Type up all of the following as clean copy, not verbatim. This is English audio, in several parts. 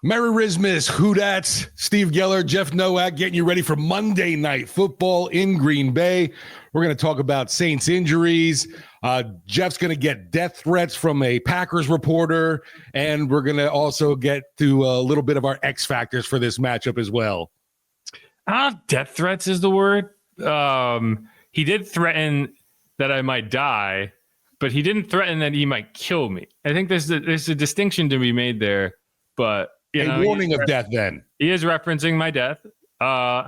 Merry Christmas, Hoodats, Steve Geller, Jeff Nowak, getting you ready for Monday Night Football in Green Bay. We're going to talk about Saints injuries. Jeff's going to get death threats from a Packers reporter, and we're going to also get to a little bit of our X factors for this matchup as well. Death threats is the word. He did threaten that I might die, but he didn't threaten that he might kill me. I think there's a distinction to be made there, but a warning of death then. He is referencing my death.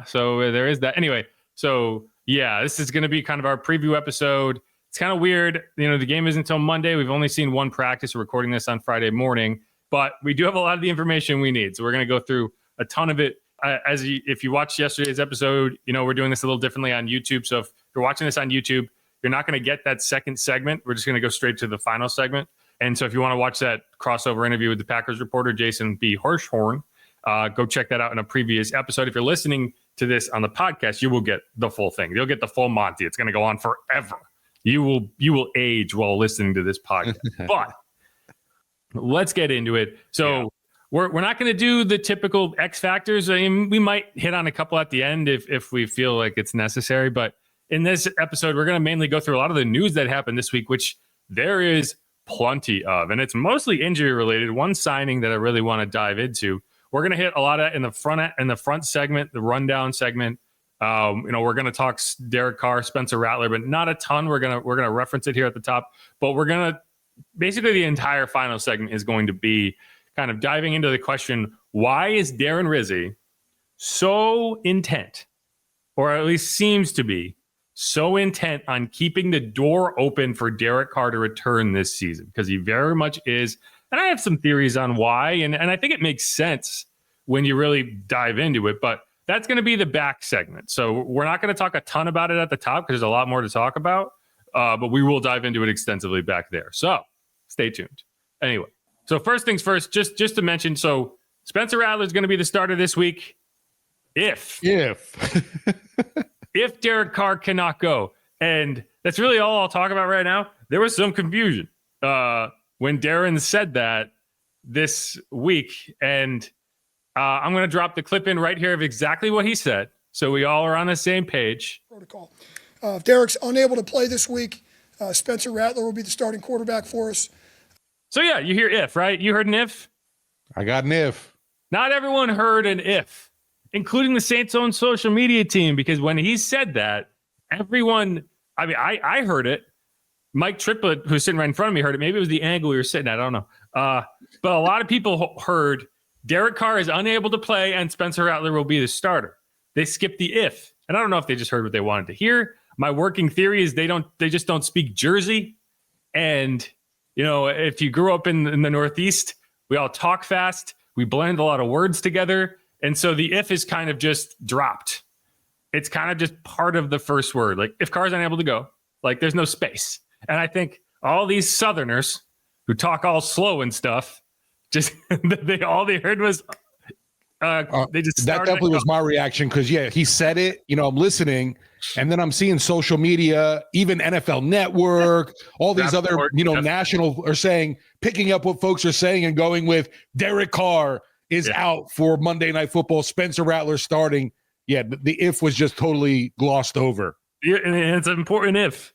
So there is that. Anyway, so yeah, this is going to be kind of our preview episode. It's kind of weird. The game isn't until Monday. We've only seen one practice. We're recording this on Friday morning, but we do have a lot of the information we need. So we're going to go through a ton of it. If you watched yesterday's episode, we're doing this a little differently on YouTube. So if you're watching this on YouTube, you're not going to get that second segment. We're just going to go straight to the final segment. And so if you want to watch that crossover interview with the Packers reporter, Jason B. Hirschhorn, go check that out in a previous episode. If you're listening to this on the podcast, you will get the full thing. You'll get the full Monty. It's going to go on forever. You will age while listening to this podcast. But let's get into it. So we're not going to do the typical X factors. I mean, we might hit on a couple at the end if we feel like it's necessary. But in this episode, we're going to mainly go through a lot of the news that happened this week, which there is plenty of, and it's mostly injury related. One signing that I really want to dive into. We're going to hit a lot of in the front segment, the rundown segment. We're going to talk Derek Carr, Spencer Rattler, but not a ton. We're going to reference it here at the top, but we're going to basically the entire final segment is going to be kind of diving into the question: why is Darren Rizzi so intent, or at least seems to be so intent on keeping the door open for Derek Carr to return this season? Because he very much is. And I have some theories on why. And I think it makes sense when you really dive into it. But that's going to be the back segment. So we're not going to talk a ton about it at the top because there's a lot more to talk about. But we will dive into it extensively back there. So stay tuned. Anyway, so first things first, just to mention, so Spencer Rattler is going to be the starter this week. If Derek Carr cannot go. And that's really all I'll talk about right now. There was some confusion when Darren said that this week. And I'm going to drop the clip in right here of exactly what he said, so we all are on the same page. Protocol. If Derek's unable to play this week, Spencer Rattler will be the starting quarterback for us. So yeah, you hear if, right? You heard an if? I got an if. Not everyone heard an if, including the Saints' own social media team, because when he said that, everyone, I heard it. Mike Triplett, who's sitting right in front of me, heard it. Maybe it was the angle we were sitting at. I don't know. But a lot of people heard Derek Carr is unable to play and Spencer Rattler will be the starter. They skipped the if. And I don't know if they just heard what they wanted to hear. My working theory is they just don't speak Jersey. And, if you grew up in the Northeast, we all talk fast. We blend a lot of words together. And so the if is kind of just dropped. It's kind of just part of the first word. Like if Carr's unable to go, like there's no space. And I think all these Southerners who talk all slow and stuff, just all they heard was they just that definitely was my reaction because he said it. I'm listening, and then I'm seeing social media, even NFL Network, all these other national are saying, picking up what folks are saying and going with Derek Carr is out for Monday Night Football. Spencer Rattler starting. Yeah, the if was just totally glossed over. Yeah, and it's an important if.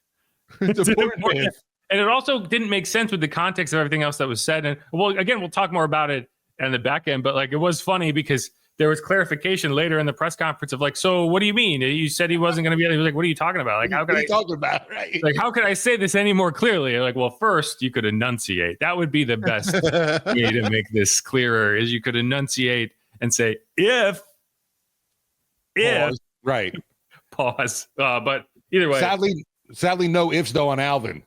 It's an important if. And it also didn't make sense with the context of everything else that was said. And again, we'll talk more about it in the back end. But it was funny because there was clarification later in the press conference of so what do you mean? You said he wasn't going to be. He was like, what are you talking about? How could I talking about? Right? How could I say this any more clearly? First you could enunciate. That would be the best way to make this clearer. Is you could enunciate and say if. Pause. Right. Pause. But either way. Sadly, no ifs though on Alvin.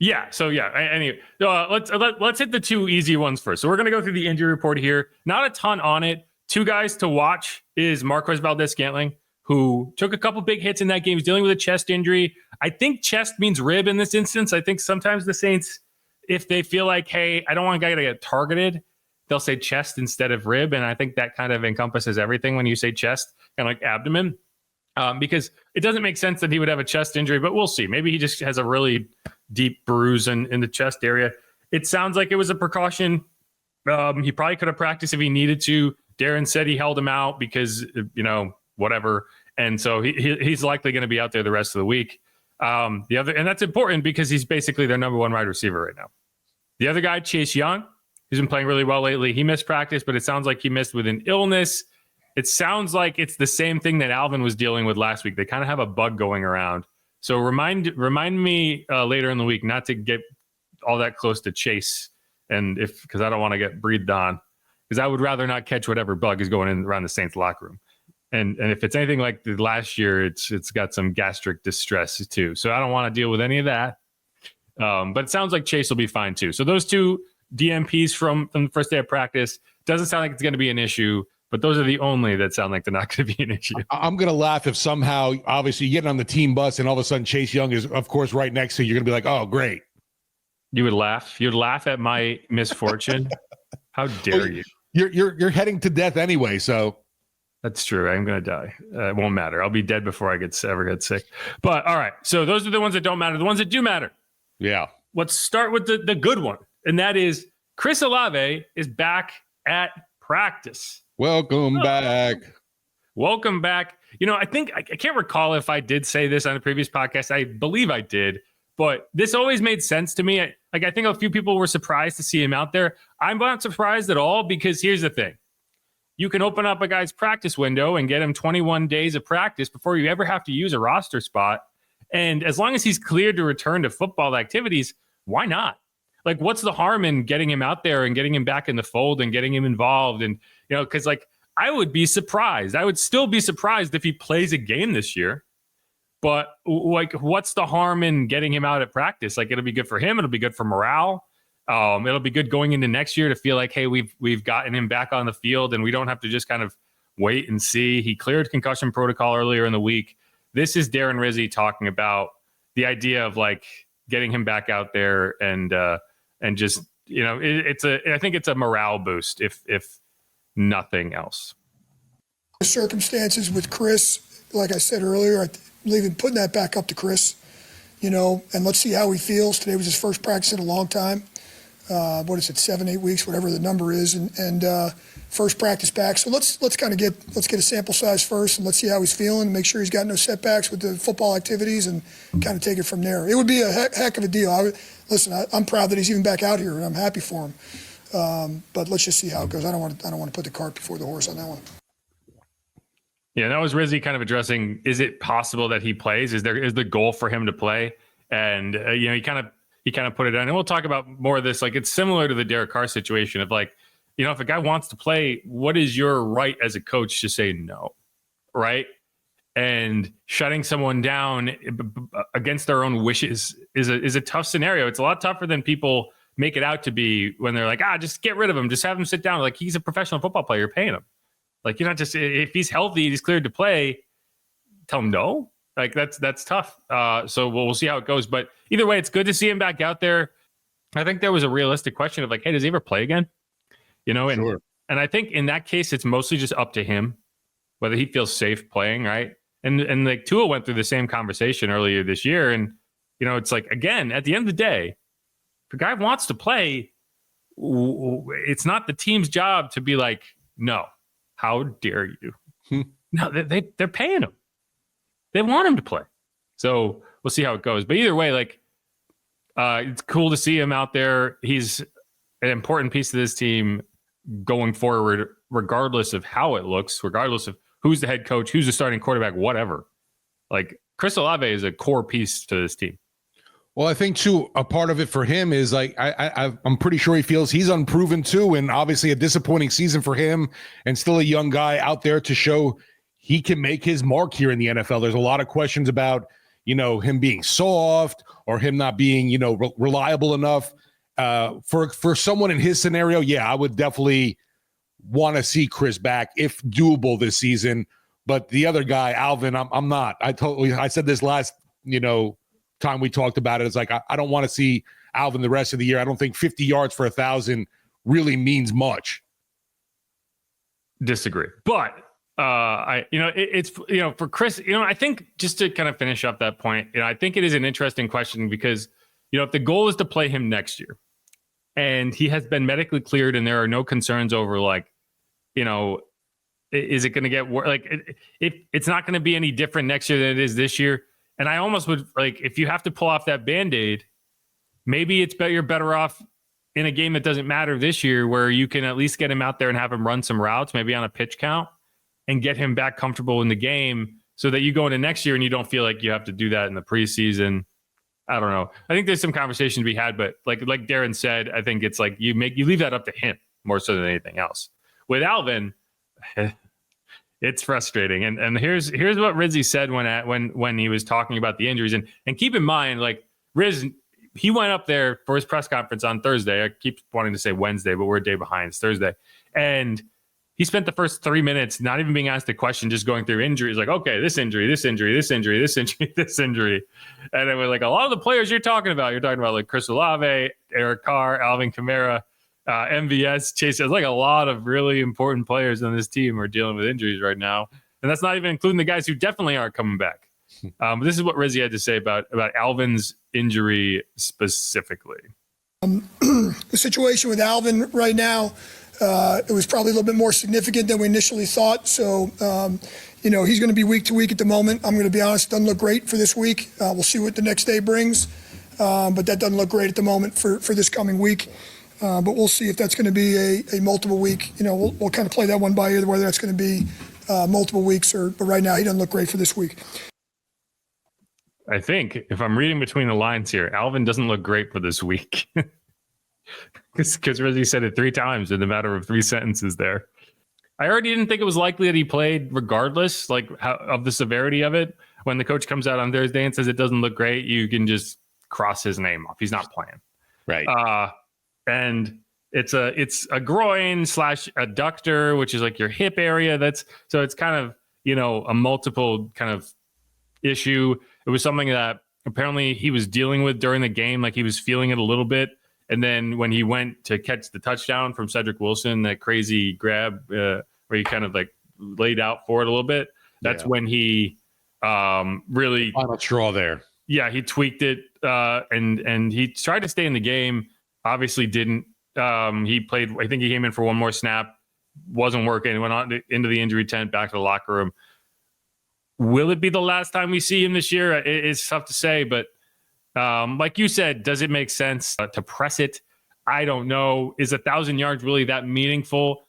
Yeah. So yeah. Anyway, let's hit the two easy ones first. So we're gonna go through the injury report here. Not a ton on it. Two guys to watch is Marquez Valdez-Scantling, who took a couple big hits in that game. He's dealing with a chest injury. I think chest means rib in this instance. I think sometimes the Saints, if they feel like, hey, I don't want a guy to get targeted, they'll say chest instead of rib. And I think that kind of encompasses everything when you say chest, kind of like abdomen. Because it doesn't make sense that he would have a chest injury, but we'll see. Maybe he just has a really deep bruise in the chest area. It sounds like it was a precaution. He probably could have practiced if he needed to. Darren said he held him out because, whatever. And so he's likely going to be out there the rest of the week. And that's important because he's basically their number one wide receiver right now. The other guy, Chase Young, who's been playing really well lately. He missed practice, but it sounds like he missed with an illness. It sounds like it's the same thing that Alvin was dealing with last week. They kind of have a bug going around. So remind me later in the week not to get all that close to Chase, because I don't want to get breathed on, because I would rather not catch whatever bug is going in around the Saints locker room. And if it's anything like the last year, it's got some gastric distress too. So I don't want to deal with any of that. But it sounds like Chase will be fine too. So those two DMPs from the first day of practice doesn't sound like it's going to be an issue. But those are the only that sound like they're not going to be an issue. I'm going to laugh if somehow, obviously, you get on the team bus and all of a sudden Chase Young is, of course, right next to you. You're going to be like, oh, great. You would laugh. You'd laugh at my misfortune. How dare you? You're heading to death anyway, so. That's true. I'm going to die. It won't matter. I'll be dead before I ever get sick. But all right. So those are the ones that don't matter. The ones that do matter. Yeah. Let's start with the good one. And that is Chris Olave is back at practice. Welcome back. Welcome back. I think I can't recall if I did say this on the previous podcast. I believe I did, but this always made sense to me. I think a few people were surprised to see him out there. I'm not surprised at all, because here's the thing. You can open up a guy's practice window and get him 21 days of practice before you ever have to use a roster spot. And as long as he's cleared to return to football activities, why not? Like, what's the harm in getting him out there and getting him back in the fold and getting him involved? And, because I would be surprised. I would still be surprised if he plays a game this year. But what's the harm in getting him out at practice? It'll be good for him. It'll be good for morale. It'll be good going into next year to feel like, hey, we've gotten him back on the field and we don't have to just kind of wait and see. He cleared concussion protocol earlier in the week. This is Darren Rizzi talking about the idea of getting him back out there and just, I think it's a morale boost if nothing else. The circumstances with Chris, like I said earlier, I believe in putting that back up to Chris, and let's see how he feels. Today was his first practice in a long time. 7-8 weeks, whatever the number is, and first practice back. So let's get a sample size first, and let's see how he's feeling, and make sure he's got no setbacks with the football activities, and kind of take it from there. It would be a heck of a deal. I'm proud that he's even back out here, and I'm happy for him. But let's just see how it goes. I don't want to put the cart before the horse on that one. Yeah, that was Rizzi kind of addressing, is it possible that he plays? Is the goal for him to play? And he kind of put it on, and we'll talk about more of this. It's similar to the Derek Carr situation of if a guy wants to play, what is your right as a coach to say no, right? And shutting someone down against their own wishes is a tough scenario. It's a lot tougher than people make it out to be when they're like, just get rid of him, just have him sit down. He's a professional football player, you're paying him. You're not just, if he's healthy, he's cleared to play, tell him no. That's tough. So we'll see how it goes. But either way, it's good to see him back out there. I think there was a realistic question of hey, does he ever play again? Sure. And I think in that case, it's mostly just up to him whether he feels safe playing, right? And Tua went through the same conversation earlier this year. And, it's again, at the end of the day, if a guy wants to play, it's not the team's job to be no, how dare you? No, they're paying him. They want him to play. So we'll see how it goes. But either way, it's cool to see him out there. He's an important piece of this team going forward, regardless of how it looks, regardless of who's the head coach, who's the starting quarterback, whatever. Chris Olave is a core piece to this team. Well, I think too, a part of it for him is I'm pretty sure he feels he's unproven too, and obviously a disappointing season for him, and still a young guy out there to show he can make his mark here in the NFL. There's a lot of questions about, him being soft or him not being, reliable enough. For someone in his scenario, yeah, I would definitely want to see Chris back if doable this season. But the other guy, Alvin, I'm not. I said this last, time we talked about it. It's I don't want to see Alvin the rest of the year. I don't think 50 yards for 1,000 really means much. Disagree, but it's for Chris. I think just to kind of finish up that point, I think it is an interesting question because if the goal is to play him next year, and he has been medically cleared, and there are no concerns over like, is it going to get worse? Like it's not going to be any different next year than it is this year. And I almost would like, if you have to pull off that Band-Aid, maybe you're better off in a game that doesn't matter this year, where you can at least get him out there and have him run some routes, maybe on a pitch count, and get him back comfortable in the game so that you go into next year and you don't feel like you have to do that in the preseason. I don't know. I think there's some conversations to be had, but like Darren said, I think it's like you leave that up to him more so than anything else. With Alvin, it's frustrating. And here's what Rizzy said when he was talking about the injuries. And keep in mind, like Riz, he went up there for his press conference on Thursday. I keep wanting to say Wednesday, but we're a day behind. It's Thursday. And he spent the first 3 minutes not even being asked a question, just going through injuries. Like, okay, this injury, this injury, this injury, this injury, this injury. And it was like a lot of the players you're talking about like Chris Olave, Derek Carr, Alvin Kamara, MVS, Chase. There's like a lot of really important players on this team are dealing with injuries right now. And that's not even including the guys who definitely aren't coming back. But this is what Rizzy had to say about Alvin's injury specifically. The situation with Alvin right now, it was probably a little bit more significant than we initially thought. So, he's going to be week to week at the moment. I'm going to be honest, it doesn't look great for this week. We'll see what the next day brings. But that doesn't look great at the moment for this coming week. But we'll see if that's going to be a multiple week. We'll kind of play that one by ear, whether that's going to be multiple weeks but right now he doesn't look great for this week. I think if I'm reading between the lines here, Alvin doesn't look great for this week. Because Rizzy said it 3 times in the matter of 3 sentences there. I already didn't think it was likely that he played regardless, of the severity of it. When the coach comes out on Thursday and says it doesn't look great, you can just cross his name off. He's not playing. Right. And it's a groin / adductor, which is like your hip area. So it's kind of, a multiple kind of issue. It was something that apparently he was dealing with during the game. Like he was feeling it a little bit. And then when he went to catch the touchdown from Cedric Wilson, that crazy grab where he kind of like laid out for it a little bit, that's when he really final straw there. Yeah, he tweaked it and he tried to stay in the game. Obviously didn't. He played. I think he came in for one more snap. Wasn't working. He went on into the injury tent, back to the locker room. Will it be the last time we see him this year? It's tough to say, but like you said, does it make sense to press it? I don't know. Is 1,000 yards really that meaningful?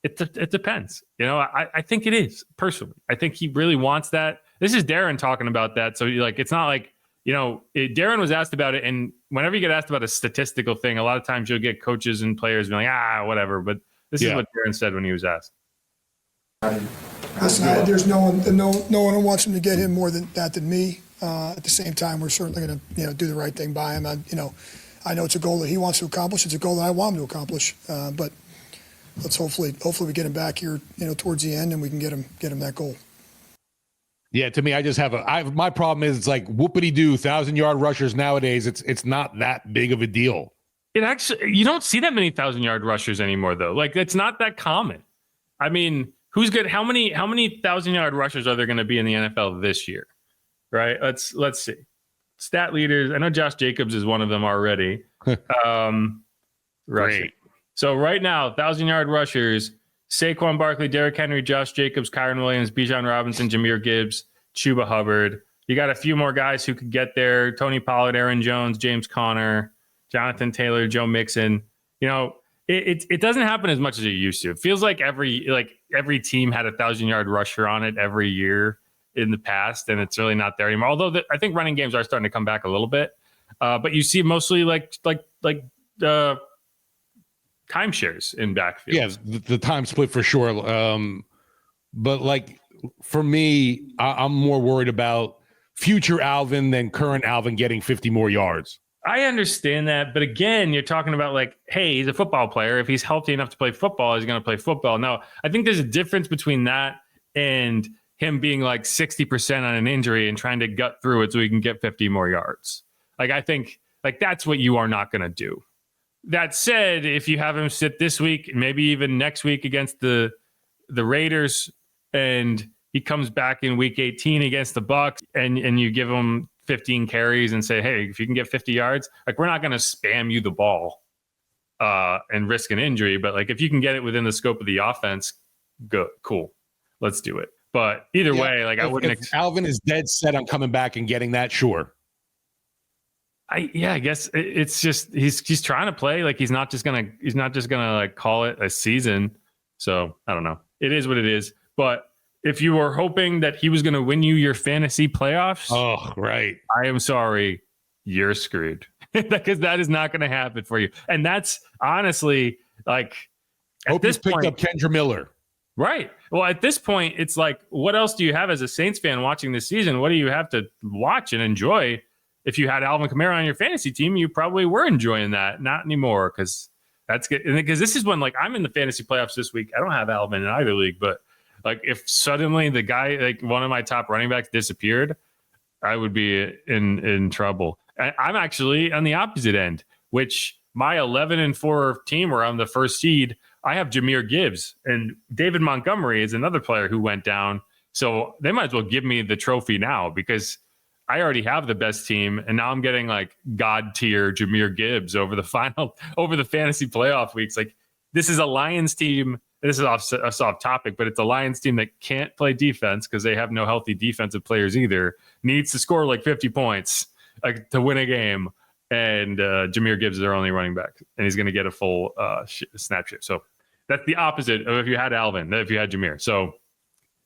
It depends. I think it is, personally. I think he really wants that. This is Darren talking about that. So it's not like, Darren was asked about it. And whenever you get asked about a statistical thing, a lot of times you'll get coaches and players being like, whatever. But this is what Darren said when he was asked. Listen, there's no one who wants him to get him more than me. At the same time, we're certainly going to do the right thing by him. I know it's a goal that he wants to accomplish. It's a goal that I want him to accomplish. But let's hopefully we get him back here towards the end and we can get him that goal. Yeah, to me, I just have my problem is it's like whoopity-doo 1,000-yard rushers nowadays. It's not that big of a deal. It actually, you don't see that many 1,000-yard rushers anymore though. Like it's not that common. I mean, who's good? How many 1,000-yard rushers are there going to be in the NFL this year? Right. Let's see. Stat leaders. I know Josh Jacobs is one of them already. Great. So right now, 1,000-yard rushers: Saquon Barkley, Derrick Henry, Josh Jacobs, Kyron Williams, Bijan Robinson, Jahmyr Gibbs, Chuba Hubbard. You got a few more guys who could get there: Tony Pollard, Aaron Jones, James Conner, Jonathan Taylor, Joe Mixon. It doesn't happen as much as it used to. It feels like every team had a 1,000-yard rusher on it every year in the past, and it's really not there anymore. Although I think running games are starting to come back a little bit, but you see mostly like timeshares in backfield. Yeah, the time split for sure. But for me, I'm more worried about future Alvin than current Alvin getting 50 more yards. I understand that, but again, you're talking about hey, he's a football player. If he's healthy enough to play football, he's going to play football. Now, I think there's a difference between that and him being 60% on an injury and trying to gut through it so he can get 50 more yards. I think that's what you are not going to do. That said, if you have him sit this week, maybe even next week against the Raiders, and he comes back in week 18 against the Bucs, and you give him 15 carries and say, hey, if you can get 50 yards, we're not going to spam you the ball and risk an injury. But like, if you can get it within the scope of the offense, good, cool, let's do it. But either way, like, I wouldn't. If Alvin is dead set on coming back and getting that, sure. I guess it's just he's trying to play. Like, he's not just gonna like call it a season. So I don't know. It is what it is. But if you were hoping that he was going to win you your fantasy playoffs, oh right, I am sorry, you're screwed, because that is not going to happen for you. And that's honestly, like, hope this picked up Kendra Miller. Right. Well, at this point, it's like, what else do you have as a Saints fan watching this season? What do you have to watch and enjoy? If you had Alvin Kamara on your fantasy team, you probably were enjoying that. Not anymore, because that's good. Because this is when, like, I'm in the fantasy playoffs this week. I don't have Alvin in either league, but like, if suddenly the guy, like one of my top running backs, disappeared, I would be in trouble. I'm actually on the opposite end, which my 11-4 team, where I'm the first seed, I have Jahmyr Gibbs, and David Montgomery is another player who went down. So they might as well give me the trophy now, because I already have the best team, and now I'm getting like God tier Jahmyr Gibbs over the fantasy playoff weeks. Like, this is a Lions team. This is off topic, but it's a Lions team that can't play defense because they have no healthy defensive players either. Needs to score like 50 points to win a game. And Jahmyr Gibbs is their only running back, and he's going to get a full snap share. So that's the opposite of if you had Alvin, if you had Jahmyr. So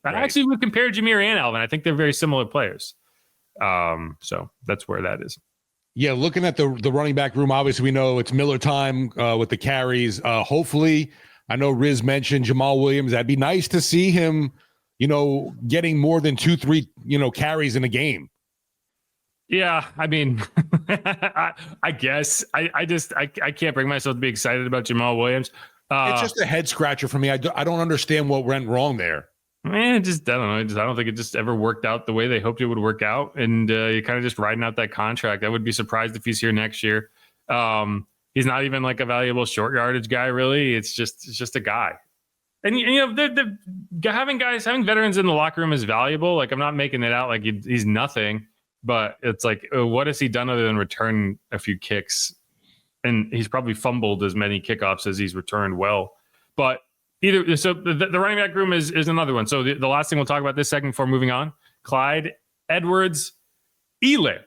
I actually would compare Jahmyr and Alvin. I think they're very similar players. So that's where that is. Yeah, looking at the running back room, obviously we know it's Miller time with the carries. Hopefully, I know Riz mentioned Jamal Williams. That'd be nice to see him, getting more than 2-3, carries in a game. Yeah, I mean, I guess I can't bring myself to be excited about Jamal Williams. It's just a head scratcher for me. I don't understand what went wrong there. I don't know. I don't think it just ever worked out the way they hoped it would work out. And you're kind of just riding out that contract. I would be surprised if he's here next year. He's not even like a valuable short yardage guy, really. It's just a guy. And having veterans in the locker room is valuable. Like, I'm not making it out like he's nothing, but it's like, what has he done other than return a few kicks? And he's probably fumbled as many kickoffs as he's returned well. But so the running back room is another one. So the last thing we'll talk about this segment before moving on, Clyde Edwards-Helaire.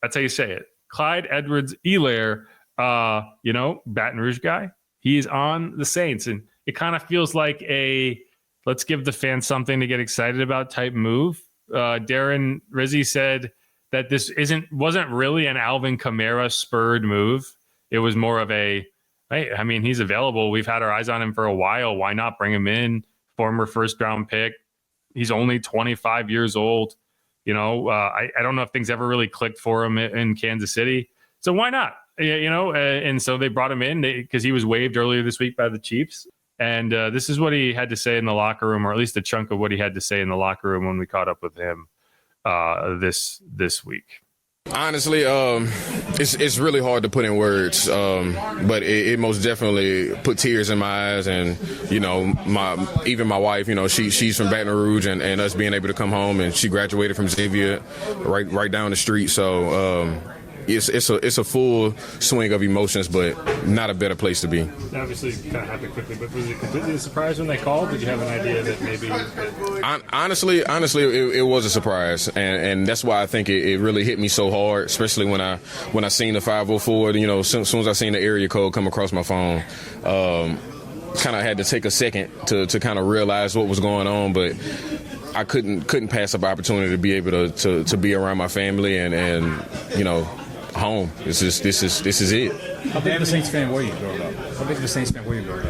That's how you say it. Clyde Edwards-Helaire, Baton Rouge guy. He's on the Saints, and it kind of feels like a let's give the fans something to get excited about type move. Darren Rizzi said that this wasn't really an Alvin Kamara spurred move. It was more of a, hey, I mean, he's available. We've had our eyes on him for a while. Why not bring him in? Former first-round pick. He's only 25 years old. I don't know if things ever really clicked for him in Kansas City. So why not? And so they brought him in because he was waived earlier this week by the Chiefs. And this is what he had to say in the locker room, or at least a chunk of what he had to say in the locker room when we caught up with him this week. Honestly, it's really hard to put in words, but it most definitely put tears in my eyes. And my wife, she's from Baton Rouge, and us being able to come home, and she graduated from Xavier right down the street. So it's a full swing of emotions, but not a better place to be. Obviously, kind of happened quickly, but was it completely a surprise when they called? Did you have an idea that maybe? Honestly, it was a surprise, and that's why I think it really hit me so hard, especially when I seen the 504. As soon as I seen the area code come across my phone, kind of had to take a second to kind of realize what was going on, but I couldn't pass up opportunity to be able to be around my family and home. This is it. How big of a Saints fan were you growing up?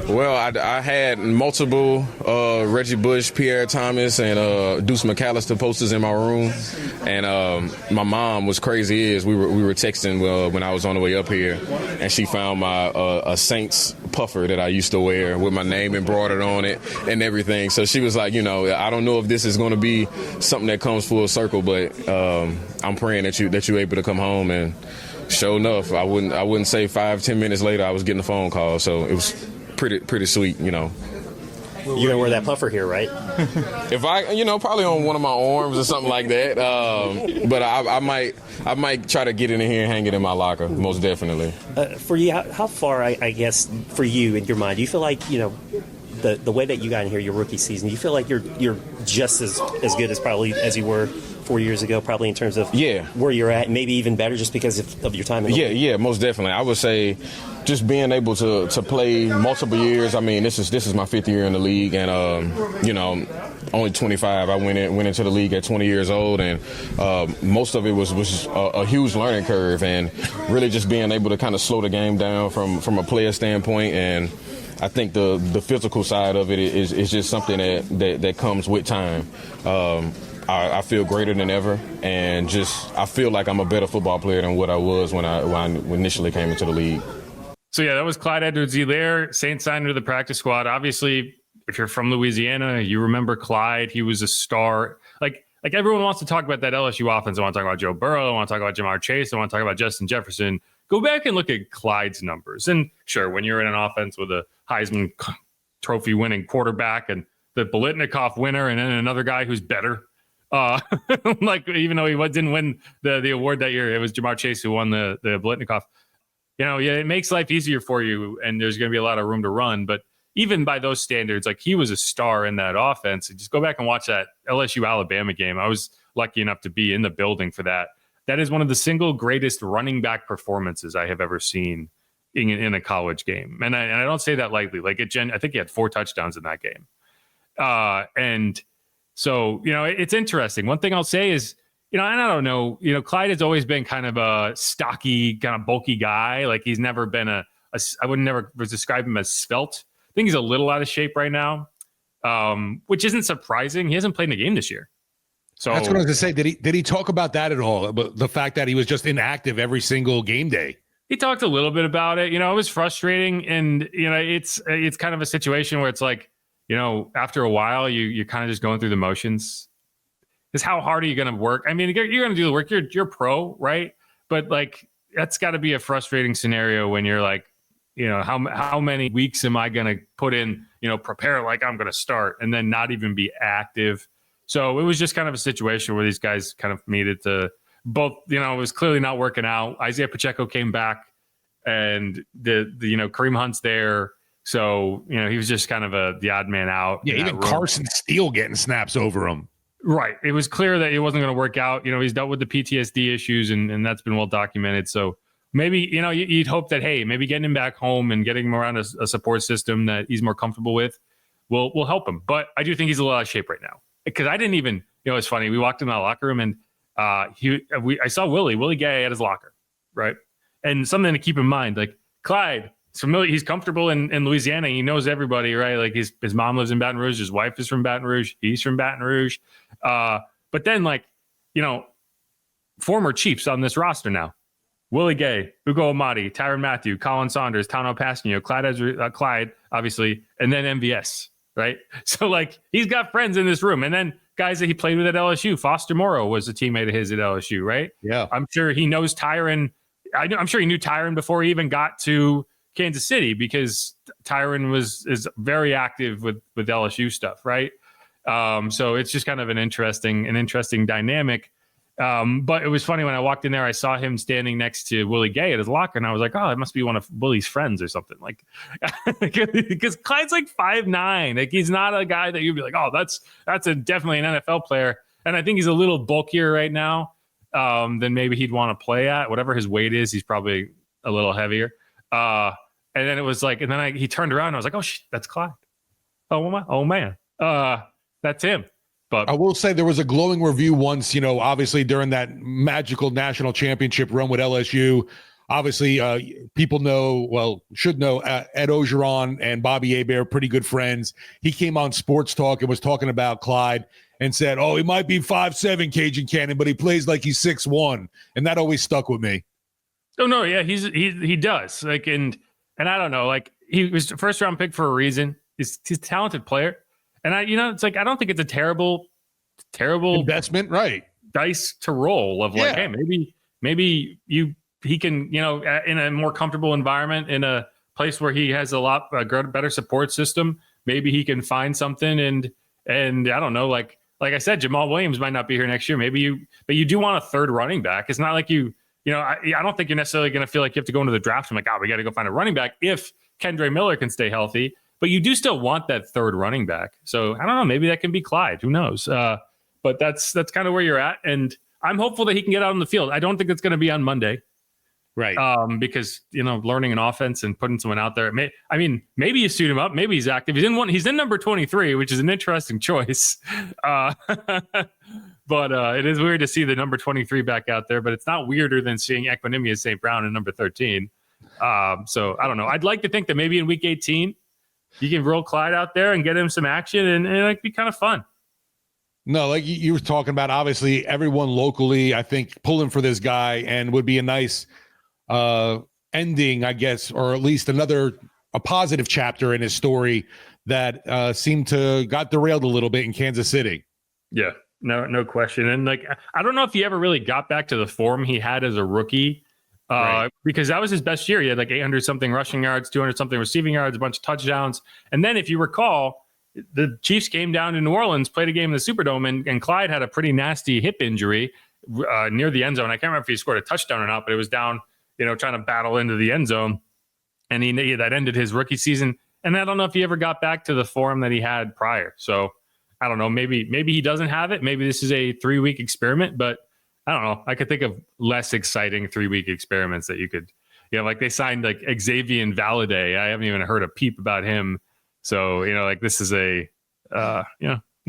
Well, I had multiple Reggie Bush, Pierre Thomas, and Deuce McAllister posters in my room. And my mom was crazy. We were texting when I was on the way up here, and she found my a Saints puffer that I used to wear with my name embroidered on it and everything. So she was like, I don't know if this is going to be something that comes full circle, but I'm praying that you're able to come home. And sure enough, I wouldn't say 5-10 minutes later I was getting a phone call. So it was pretty sweet, You're gonna wear that puffer here, right? If I, probably on one of my arms or something like that. But I might try to get in here and hang it in my locker, most definitely. For you, how far, I guess, for you in your mind, do you feel like, the way that you got in here, your rookie season, do you feel like you're just as good as probably as you were 4 years ago, probably in terms of where you're at, maybe even better just because of your time in the league? Yeah, most definitely. I would say just being able to play multiple years. I mean, this is my 5th year in the league, and only 25. I went into the league at 20 years old, and most of it was a huge learning curve, and really just being able to kind of slow the game down from a player standpoint. And I think the physical side of it is just something that comes with time. I feel greater than ever, and I feel like I'm a better football player than what I was when I initially came into the league. So yeah, that was Clyde Edwards-Helaire, Saints signed to the practice squad. Obviously, if you're from Louisiana, you remember Clyde. He was a star. Like everyone wants to talk about that LSU offense. I want to talk about Joe Burrow. I want to talk about Jamar Chase. I want to talk about Justin Jefferson. Go back and look at Clyde's numbers. And sure, when you're in an offense with a Heisman Trophy winning quarterback and the Biletnikoff winner and then another guy who's better, even though he didn't win the award that year, it was Jamar Chase who won the Biletnikoff. It makes life easier for you, and there's going to be a lot of room to run. But even by those standards, like, he was a star in that offense. And just go back and watch that LSU Alabama game. I was lucky enough to be in the building for that. That is one of the single greatest running back performances I have ever seen in a college game. And I don't say that lightly. Like, I think he had 4 touchdowns in that game. And so, it's interesting. One thing I'll say is, and I don't know, Clyde has always been kind of a stocky, kind of bulky guy. Like, he's never been I would never describe him as svelte. I think he's a little out of shape right now, which isn't surprising. He hasn't played in a game this year. So that's what I was going to say. Did he talk about that at all? About the fact that he was just inactive every single game day? He talked a little bit about it. It was frustrating, and it's kind of a situation where it's like, after a while, you're kind of just going through the motions. Because how hard are you going to work? I mean, you're going to do the work. You're pro, right? But like, that's got to be a frustrating scenario when you're like, how many weeks am I going to put in? Prepare like I'm going to start, and then not even be active. So it was just kind of a situation where these guys kind of needed to both. It was clearly not working out. Isaiah Pacheco came back, and the Kareem Hunt's there. So he was just kind of the odd man out. Yeah, even Carson Steele getting snaps over him. Right. It was clear that it wasn't going to work out. He's dealt with the PTSD issues, and that's been well documented. So maybe, you'd hope that, hey, maybe getting him back home and getting him around a support system that he's more comfortable with will help him. But I do think he's a little out of shape right now, because I didn't even, it's funny. We walked in the locker room, and I saw Willie Gay at his locker. Right. And something to keep in mind, like, Clyde, he's familiar. He's comfortable in Louisiana. He knows everybody, right? Like, his mom lives in Baton Rouge. His wife is from Baton Rouge. He's from Baton Rouge. But then, like, former Chiefs on this roster now: Willie Gay, Ugo Amadi, Tyrann Mathieu, Colin Saunders, Tano Pasquino, Clyde, obviously, and then MVS, right? So, like, he's got friends in this room. And then guys that he played with at LSU. Foster Moreau was a teammate of his at LSU, right? Yeah. I'm sure he knows Tyrann. I'm sure he knew Tyrann before he even got to Kansas City, because Tyrann is very active with LSU stuff, right? So it's just kind of an interesting dynamic. But it was funny when I walked in there, I saw him standing next to Willie Gay at his locker, and I was like, oh, it must be one of Willie's friends or something. Like, because Clyde's like 5'9". Like, he's not a guy that you'd be like, oh, that's definitely an NFL player. And I think he's a little bulkier right now than maybe he'd want to play at. Whatever his weight is, he's probably a little heavier. And then it was like, and then he turned around and I was like, oh, that's Clyde. Oh man. That's him. But I will say there was a glowing review once, obviously during that magical national championship run with LSU. Obviously, people should know Ed Ogeron and Bobby Hebert, pretty good friends. He came on Sports Talk and was talking about Clyde and said, oh, he might be 5'7", Cajun Cannon, but he plays like he's 6'1". And that always stuck with me. Oh, no, yeah, he does. Like, and I don't know, like, he was the first round pick for a reason. He's a talented player. And it's like, I don't think it's a terrible investment, right? Dice to roll of like, hey, maybe he can, in a more comfortable environment, in a place where he has a better support system, maybe he can find something. And I don't know, like I said, Jamal Williams might not be here next year. But you do want a third running back. It's not like I don't think you're necessarily going to feel like you have to go into the draft and we got to go find a running back if Kendre Miller can stay healthy. But you do still want that third running back. So I don't know, maybe that can be Clyde. Who knows? But that's kind of where you're at. And I'm hopeful that he can get out on the field. I don't think it's going to be on Monday. Right. Because, learning an offense and putting someone out there. Maybe you suit him up. Maybe he's active. He's in number 23, which is an interesting choice. But it is weird to see the number 23 back out there, but it's not weirder than seeing Equinemius St. Brown in number 13. So I don't know. I'd like to think that maybe in week 18, you can roll Clyde out there and get him some action and it'd be kind of fun. No, like you were talking about, obviously everyone locally, I think, pulling for this guy and would be a nice ending, I guess, or at least a positive chapter in his story that seemed to got derailed a little bit in Kansas City. Yeah, no question. And I don't know if he ever really got back to the form he had as a rookie because that was his best year. He had 800 something rushing yards, 200 something receiving yards, a bunch of touchdowns. And then if you recall, the Chiefs came down to New Orleans, played a game in the Superdome, and Clyde had a pretty nasty hip injury near the end zone. I can't remember if he scored a touchdown or not, but it was down, trying to battle into the end zone. And that ended his rookie season. And I don't know if he ever got back to the form that he had prior. So I don't know. Maybe he doesn't have it. Maybe this is a 3-week experiment, but I don't know. I could think of less exciting 3-week experiments that you could, like they signed Xavier Valade. I haven't even heard a peep about him. So, this is why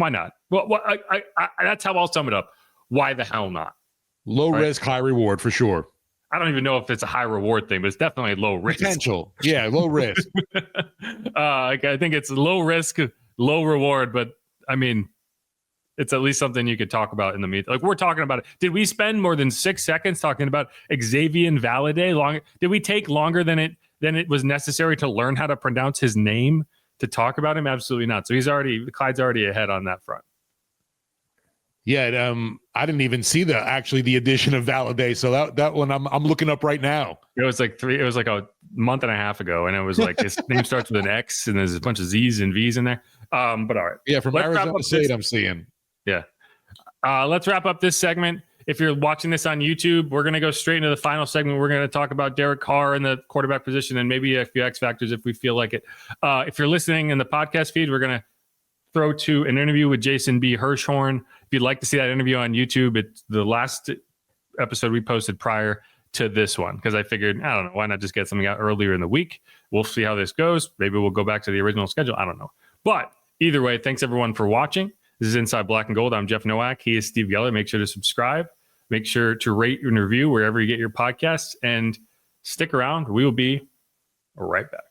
not? Well, that's how I'll sum it up. Why the hell not? Low risk, high reward for sure. I don't even know if it's a high reward thing, but it's definitely low risk. Potential. Yeah, low risk. I think it's low risk, low reward, but it's at least something you could talk about in the meet. We're talking about it. Did we spend more than 6 seconds talking about Xavier Valade? Did we take longer than it was necessary to learn how to pronounce his name to talk about him? Absolutely not. So Clyde's already ahead on that front. Yeah, I didn't even see the addition of Valade. So that one I'm looking up right now. It was a month and a half ago, and it was his name starts with an X, and there's a bunch of Z's and V's in there. But all right, yeah, from Arizona State, I'm seeing. Yeah, let's wrap up this segment. If you're watching this on YouTube, we're going to go straight into the final segment. We're going to talk about Derek Carr and the quarterback position and maybe a few X factors if we feel like it. If you're listening in the podcast feed, we're going to throw to an interview with Jason B. Hirschhorn. If you'd like to see that interview on YouTube, it's the last episode we posted prior to this one because I figured, I don't know, why not just get something out earlier in the week? We'll see how this goes. Maybe we'll go back to the original schedule. I don't know. But either way, thanks everyone for watching. This is Inside Black and Gold. I'm Jeff Nowak. He is Steve Geller. Make sure to subscribe. Make sure to rate and review wherever you get your podcasts. And stick around. We will be right back.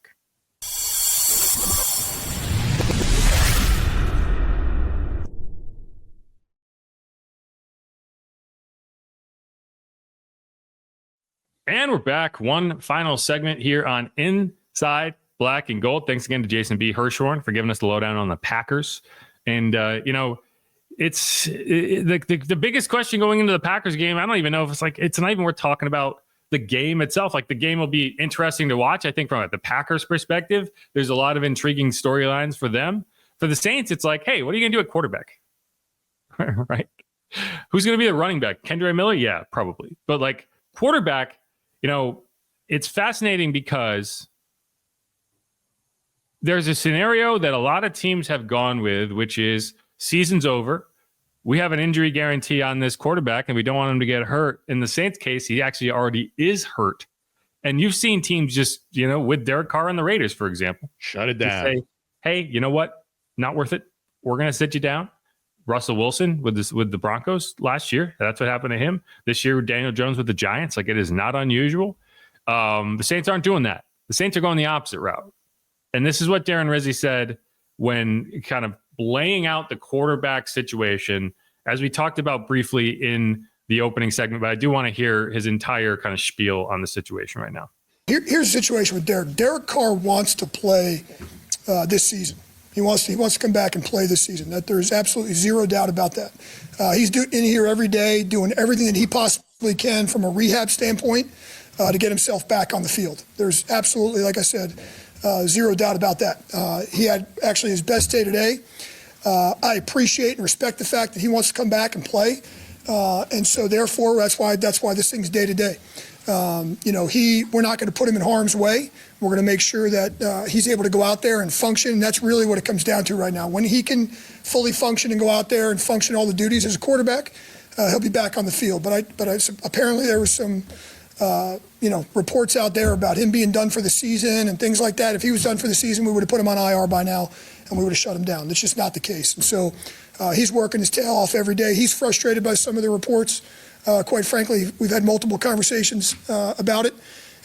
And we're back. One final segment here on Inside Black and Gold. Thanks again to Jason B. Hirschhorn for giving us the lowdown on the Packers. And, it's the biggest question going into the Packers game. I don't even know if it's not even worth talking about the game itself. The game will be interesting to watch. I think from the Packers perspective, there's a lot of intriguing storylines for them. For the Saints, it's hey, what are you going to do at quarterback? Right? Who's going to be the running back? Kendre Miller? Yeah, probably. But quarterback, it's fascinating because there's a scenario that a lot of teams have gone with, which is season's over. We have an injury guarantee on this quarterback, and we don't want him to get hurt. In the Saints case, he actually already is hurt. And you've seen teams just, with Derek Carr and the Raiders, for example, shut it down. Say, hey, you know what? Not worth it. We're going to sit you down. Russell Wilson with the Broncos last year. That's what happened to him. This year, Daniel Jones with the Giants. It is not unusual. The Saints aren't doing that. The Saints are going the opposite route. And this is what Darren Rizzi said when kind of laying out the quarterback situation, as we talked about briefly in the opening segment, but I do want to hear his entire kind of spiel on the situation right now. Here's the situation with Derek. Derek Carr wants to play this season. He wants to come back and play this season. That there's absolutely zero doubt about that. He's in here every day doing everything that he possibly can from a rehab standpoint to get himself back on the field. There's absolutely, like I said, Zero doubt about that. He had actually his best day today. I appreciate and respect the fact that he wants to come back and play. And so therefore, that's why this thing's day to day. We're not going to put him in harm's way. We're going to make sure that he's able to go out there and function. And that's really what it comes down to right now. When he can fully function and go out there and function all the duties as a quarterback, he'll be back on the field. But apparently there was some, reports out there about him being done for the season and things like that. If he was done for the season, we would have put him on IR by now and we would have shut him down. That's just not the case. And so he's working his tail off every day. He's frustrated by some of the reports. Quite frankly, we've had multiple conversations about it.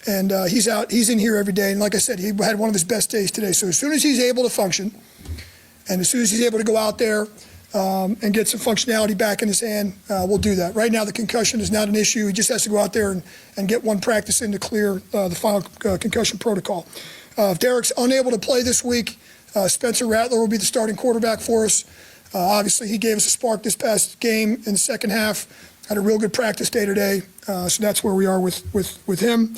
And he's in here every day. And like I said, he had one of his best days today. So as soon as he's able to function and as soon as he's able to go out there and get some functionality back in his hand, we'll do that. Right now, the concussion is not an issue. He just has to go out there and get one practice in to clear the final concussion protocol. If Derek's unable to play this week, Spencer Rattler will be the starting quarterback for us. Obviously, he gave us a spark this past game in the second half. Had a real good practice day today. So that's where we are with him.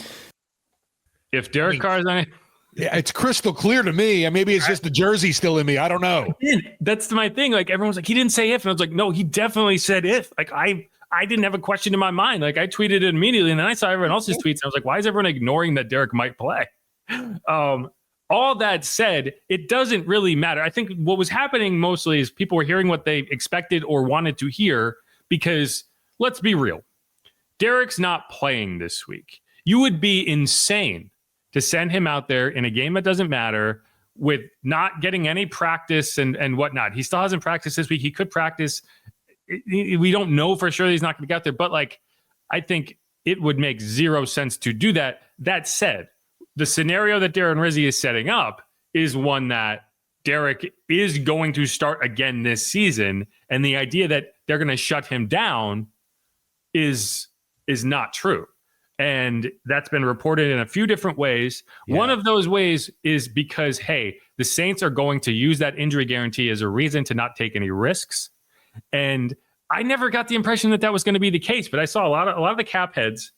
If Derek Carr is on it. Yeah, it's crystal clear to me. And maybe it's just the jersey still in me. I don't know. That's my thing. Like everyone's like, he didn't say if. And I was like, no, he definitely said if. Like I didn't have a question in my mind. Like I tweeted it immediately and then I saw everyone else's tweets. And I was like, why is everyone ignoring that Derek might play? All that said, it doesn't really matter. I think what was happening mostly is people were hearing what they expected or wanted to hear because let's be real. Derek's not playing this week. You would be insane to send him out there in a game that doesn't matter with not getting any practice and whatnot. He still hasn't practiced this week. He could practice. We don't know for sure that he's not going to get out there, but I think it would make zero sense to do that. That said, the scenario that Darren Rizzi is setting up is one that Derek is going to start again this season. And the idea that they're going to shut him down is not true. And that's been reported in a few different ways. Yeah. One of those ways is because, hey, the Saints are going to use that injury guarantee as a reason to not take any risks. And I never got the impression that was going to be the case, but I saw a lot of the cap heads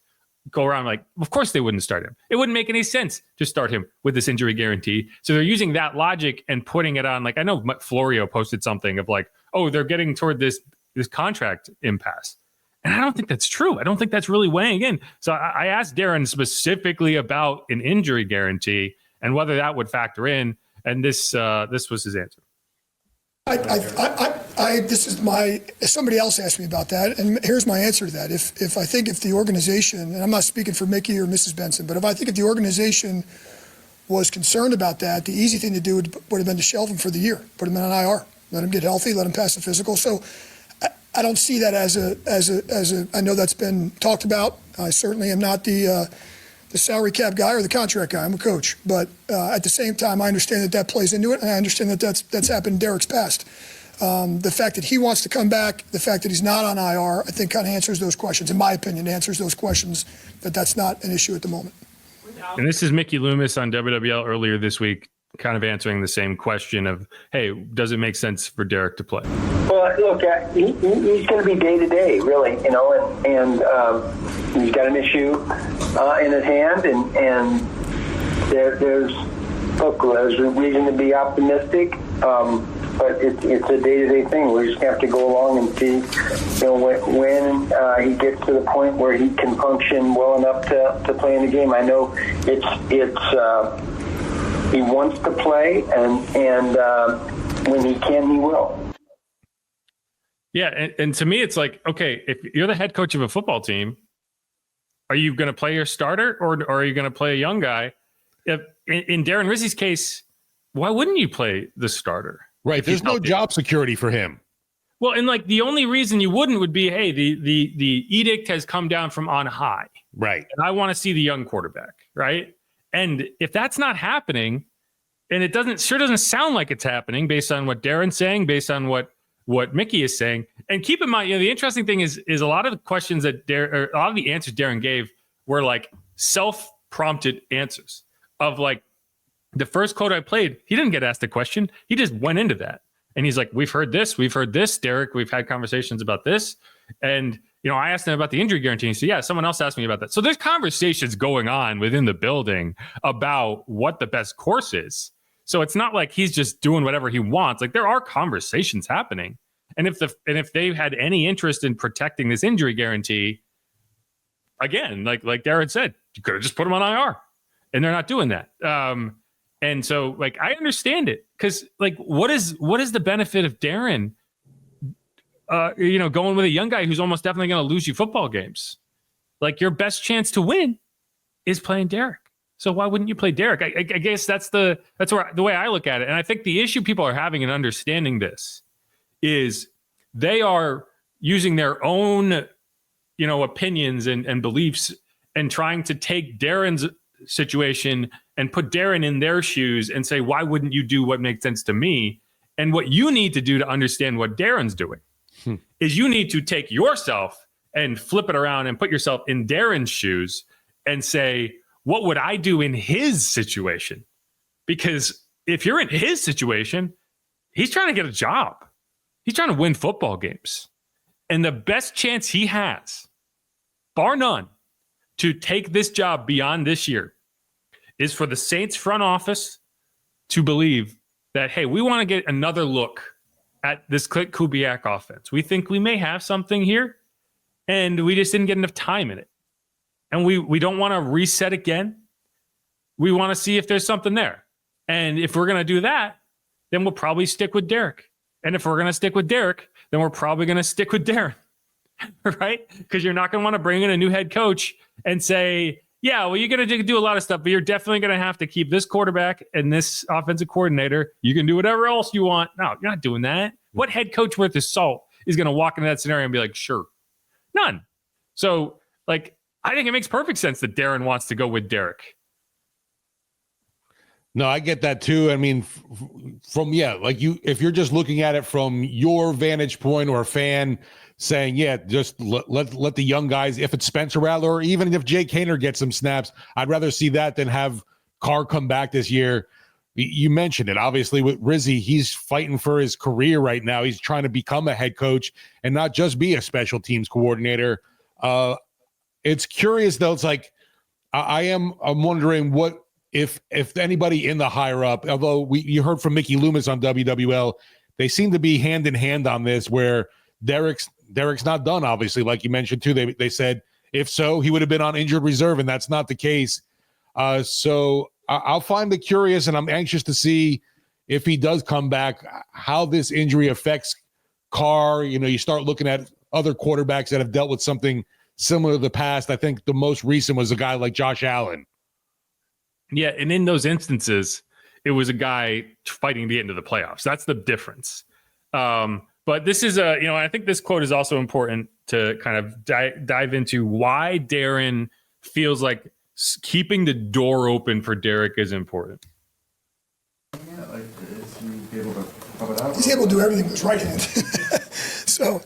go around like, of course they wouldn't start him. It wouldn't make any sense to start him with this injury guarantee. So they're using that logic and putting it on. Like I know Florio posted something of like, oh, they're getting toward this contract impasse. And I don't think that's true. I don't think that's really weighing in. So I asked Darren specifically about an injury guarantee and whether that would factor in. And this was his answer. Somebody else asked me about that. And here's my answer to that. If the organization, and I'm not speaking for Mickey or Mrs. Benson, but if the organization was concerned about that, the easy thing to do would have been to shelve him for the year, put him in an IR, let him get healthy, let him pass the physical. So I don't see that as a. I know that's been talked about. I certainly am not the salary cap guy or the contract guy. I'm a coach, but at the same time, I understand that plays into it, and I understand that that's happened in Derek's past. The fact that he wants to come back, the fact that he's not on IR, I think kind of answers those questions. In my opinion, answers those questions. That's not an issue at the moment. And this is Mickey Loomis on WWL earlier this week, kind of answering the same question of, hey, does it make sense for Derek to play? Well, look, he's going to be day to day, really, and he's got an issue in his hand, and there's a reason to be optimistic, but it's a day to day thing. We just have to go along and see, when he gets to the point where he can function well enough to play in the game. I know it's. He wants to play, and when he can, he will. Yeah, and to me, it's like, okay, if you're the head coach of a football team, are you going to play your starter or are you going to play a young guy? If in Darren Rizzi's case, why wouldn't you play the starter? Right, there's no job security for him. Well, and the only reason you wouldn't would be, hey, the edict has come down from on high. Right. And I want to see the young quarterback, right? And if that's not happening, and it doesn't sound like it's happening based on what Darren's saying, based on what Mickey is saying. And keep in mind, the interesting thing is a lot of the questions that a lot of the answers Darren gave were like self-prompted answers of like the first quote I played. He didn't get asked a question. He just went into that. And he's like, we've heard this, Derek. We've had conversations about this. And I asked him about the injury guarantee. He said, yeah, someone else asked me about that. So there's conversations going on within the building about what the best course is. So it's not like he's just doing whatever he wants. Like, there are conversations happening. And if they had any interest in protecting this injury guarantee, again, like Darren said, you could have just put him on IR, and they're not doing that. And so, like, I understand it, because, like, what is the benefit of Darren, going with a young guy who's almost definitely going to lose you football games? Like, your best chance to win is playing Derek. So why wouldn't you play Derek? I guess that's the way I look at it. And I think the issue people are having in understanding this is they are using their own, opinions and beliefs and trying to take Darren's situation and put Darren in their shoes and say, why wouldn't you do what makes sense to me? And what you need to do to understand what Darren's doing is you need to take yourself and flip it around and put yourself in Darren's shoes and say, what would I do in his situation? Because if you're in his situation, he's trying to get a job. He's trying to win football games. And the best chance he has, bar none, to take this job beyond this year is for the Saints front office to believe that, hey, we want to get another look at this Clint Kubiak offense. We think we may have something here, and we just didn't get enough time in it. And we don't want to reset again. We want to see if there's something there. And if we're going to do that, then we'll probably stick with Derek. And if we're going to stick with Derek, then we're probably going to stick with Darren, right? Because you're not going to want to bring in a new head coach and say, yeah, well, you're going to do a lot of stuff, but you're definitely going to have to keep this quarterback and this offensive coordinator. You can do whatever else you want. No, you're not doing that. What head coach worth his salt is going to walk into that scenario and be like, sure? None. So, like, I think it makes perfect sense that Darren wants to go with Derek. No, I get that too. I mean, if you're just looking at it from your vantage point or a fan saying, yeah, just let the young guys, if it's Spencer Rattler or even if Jake Haener gets some snaps, I'd rather see that than have Carr come back this year. You mentioned it. Obviously, with Rizzi, he's fighting for his career right now. He's trying to become a head coach and not just be a special teams coordinator. It's curious, though. It's like I'm wondering what if anybody in the higher up, although you heard from Mickey Loomis on WWL, they seem to be hand in hand on this, where Derek's not done, obviously, like you mentioned too. They said if so, he would have been on injured reserve, and that's not the case. So I'll find it curious, and I'm anxious to see if he does come back, how this injury affects Carr. You start looking at other quarterbacks that have dealt with something similar to the past. I think the most recent was a guy like Josh Allen. Yeah, and in those instances, it was a guy fighting to get into the playoffs. That's the difference. But this is I think this quote is also important to kind of dive into why Darren feels like keeping the door open for Derek is important. He's able to do everything with his right hand. So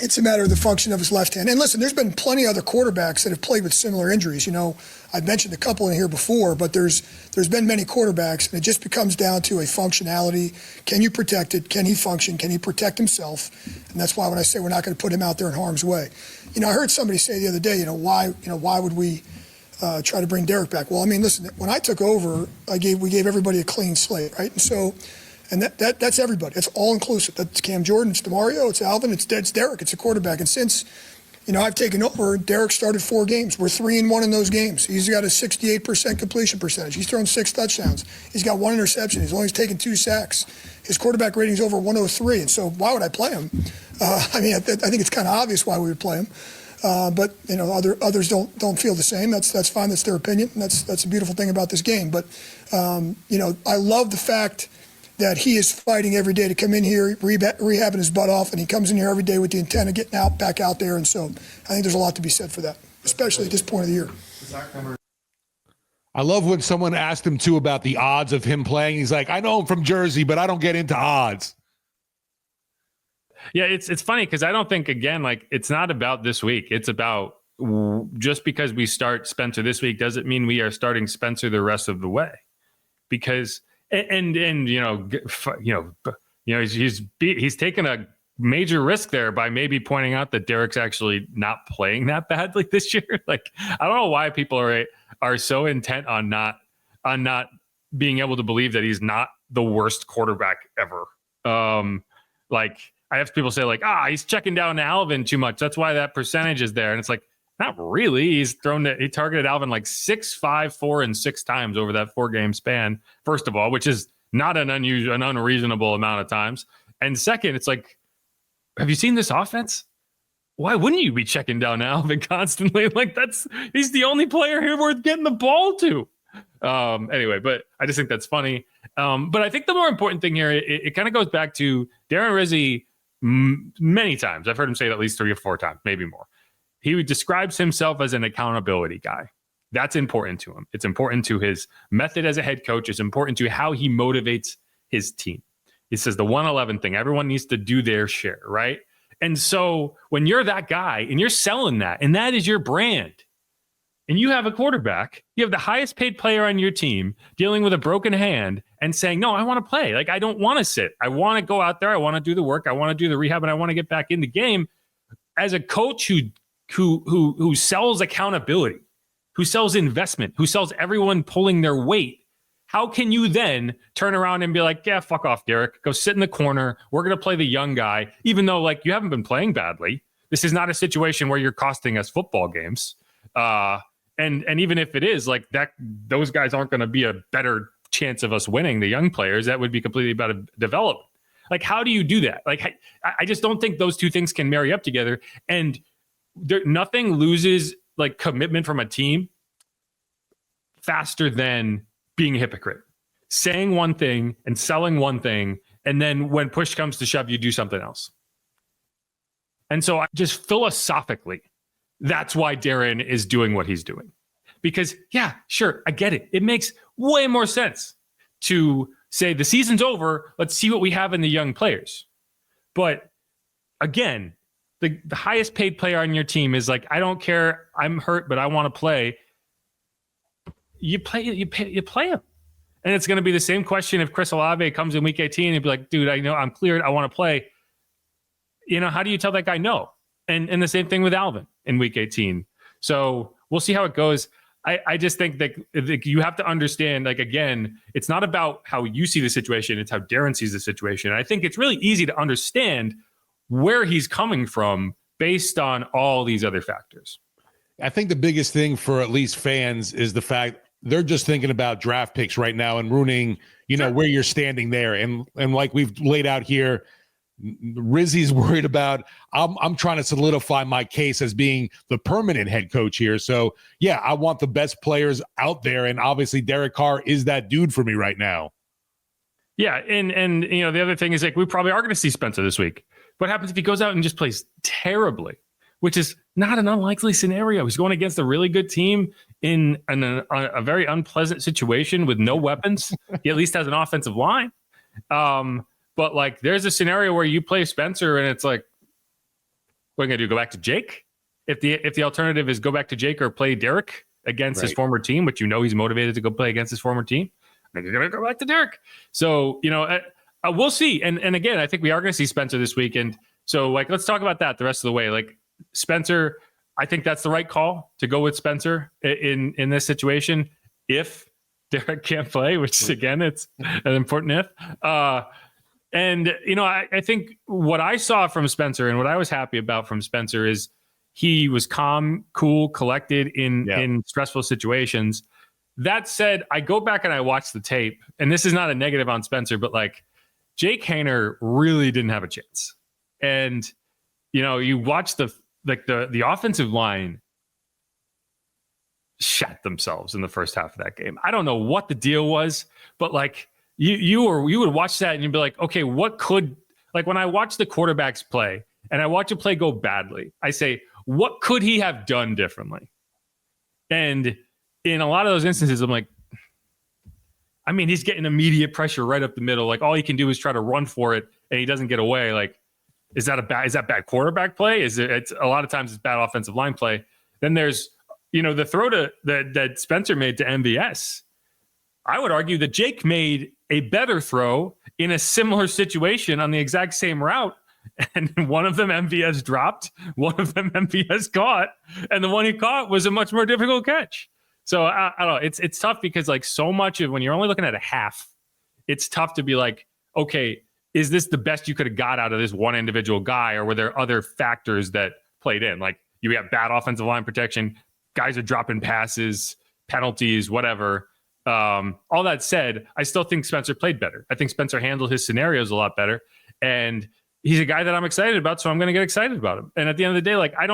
it's a matter of the function of his left hand. And listen, there's been plenty of other quarterbacks that have played with similar injuries. I've mentioned a couple in here before, but there's been many quarterbacks, and it just becomes down to a functionality. Can you protect it? Can he function? Can he protect himself? And that's why when I say we're not going to put him out there in harm's way. I heard somebody say the other day, why would we try to bring Derek back? Well, I mean, listen, when I took over, we gave everybody a clean slate, right? And so, and that's everybody. It's all inclusive. That's Cam Jordan, it's DeMario, it's Alvin, it's Derek, it's a quarterback. And since I've taken over, Derek started 4 games. We're 3-1 in those games. He's got a 68% completion percentage. He's thrown 6 touchdowns. He's got 1 interception. He's only taken 2 sacks. His quarterback rating is over 103. And so why would I play him? I mean, I think it's kind of obvious why we would play him. But others don't feel the same. That's fine. That's their opinion. And that's a beautiful thing about this game. But I love the fact that he is fighting every day to come in here, rehabbing his butt off, and he comes in here every day with the intent of getting back out there. And so I think there's a lot to be said for that, especially at this point of the year. I love when someone asked him too about the odds of him playing. He's like, I know him from Jersey, but I don't get into odds. Yeah, it's funny because I don't think, again, like, it's not about this week. It's about just because we start Spencer this week doesn't mean we are starting Spencer the rest of the way. Because he's taken a major risk there by maybe pointing out that Derek's actually not playing that badly this year. Like, I don't know why people are so intent on not being able to believe that he's not the worst quarterback ever. Like, I have people say like, he's checking down to Alvin too much. That's why that percentage is there. And it's like, not really. He targeted Alvin like 6, 5, 4, and 6 times over that 4-game span, first of all, which is not an unreasonable amount of times. And second, it's like, have you seen this offense? Why wouldn't you be checking down Alvin constantly? Like, he's the only player here worth getting the ball to. Anyway, but I just think that's funny. But I think the more important thing here, it kind of goes back to Darren Rizzi many times. I've heard him say it at least 3 or 4 times, maybe more. He describes himself as an accountability guy. That's important to him. It's important to his method as a head coach. It's important to how he motivates his team. He says the 111 thing, everyone needs to do their share, right? And so when you're that guy and you're selling that, and that is your brand, and you have a quarterback, you have the highest paid player on your team dealing with a broken hand and saying, no, I want to play. Like, I don't want to sit. I want to go out there. I want to do the work. I want to do the rehab, and I want to get back in the game. As a coach who sells accountability, who sells investment, who sells everyone pulling their weight, how can you then turn around and be like, yeah, fuck off, Derek. Go sit in the corner. We're going to play the young guy, even though like you haven't been playing badly. This is not a situation where you're costing us football games. And even if it is like that, those guys aren't going to be a better chance of us winning, the young players. That would be completely about development. Like, how do you do that? Like, I just don't think those two things can marry up together. And nothing loses like commitment from a team faster than being a hypocrite, saying one thing and selling one thing, and then when push comes to shove, you do something else. And so just philosophically, that's why Darren is doing what he's doing. Because, yeah, sure, I get it. It makes way more sense to say the season's over, let's see what we have in the young players. But again, the highest paid player on your team is like, I don't care, I'm hurt, but I want to play. You play him. And it's going to be the same question if Chris Olave comes in week 18 and be like, dude, I know I'm cleared, I want to play. You know, how do you tell that guy no? And the same thing with Alvin in week 18. So we'll see how it goes. I just think that you have to understand, like, again, it's not about how you see the situation, it's how Darren sees the situation. And I think it's really easy to understand where he's coming from based on all these other factors. I think the biggest thing for at least fans is the fact they're just thinking about draft picks right now and ruining, where you're standing there. And like we've laid out here, Rizzi's worried about, I'm trying to solidify my case as being the permanent head coach here. So yeah, I want the best players out there. And obviously Derek Carr is that dude for me right now. Yeah. And the other thing is, like, we probably are going to see Spencer this week. What happens if he goes out and just plays terribly, which is not an unlikely scenario? He's going against a really good team in a very unpleasant situation with no weapons. He at least has an offensive line. But like, there's a scenario where you play Spencer and it's like, what are you going to do? Go back to Jake? If the alternative is go back to Jake or play Derek against his former team, which he's motivated to go play against his former team, then you're going to go back to Derek. So, we'll see. And again, I think we are going to see Spencer this week. And so, like, let's talk about that the rest of the way. Like, Spencer, I think that's the right call to go with Spencer in this situation. If Derek can't play, which again, it's an important if. I think what I saw from Spencer and what I was happy about from Spencer is he was calm, cool, collected in stressful situations. That said, I go back and I watch the tape, and this is not a negative on Spencer, but like, Jake Haener really didn't have a chance. And, you watch the offensive line shat themselves in the first half of that game. I don't know what the deal was, but like, you would watch that and you'd be like, okay, what could, like, when I watch the quarterbacks play and I watch a play go badly, I say, what could he have done differently? And in a lot of those instances, I'm like, I mean, he's getting immediate pressure right up the middle. Like, all he can do is try to run for it and he doesn't get away. Like, is that bad quarterback play? It's a lot of times it's bad offensive line play. Then there's, the throw that Spencer made to MVS. I would argue that Jake made a better throw in a similar situation on the exact same route And one of them MVS dropped, one of them MVS caught, and the one he caught was a much more difficult catch. So I don't know. It's tough because like so much of when you're only looking at a half, it's tough to be like, okay, is this the best you could have got out of this one individual guy, or were there other factors that played in? Like you have bad offensive line protection, guys are dropping passes, penalties, whatever. All that said, I still think Spencer played better. I think Spencer handled his scenarios a lot better, and he's a guy that I'm excited about, so I'm going to get excited about him. And at the end of the day, like I'm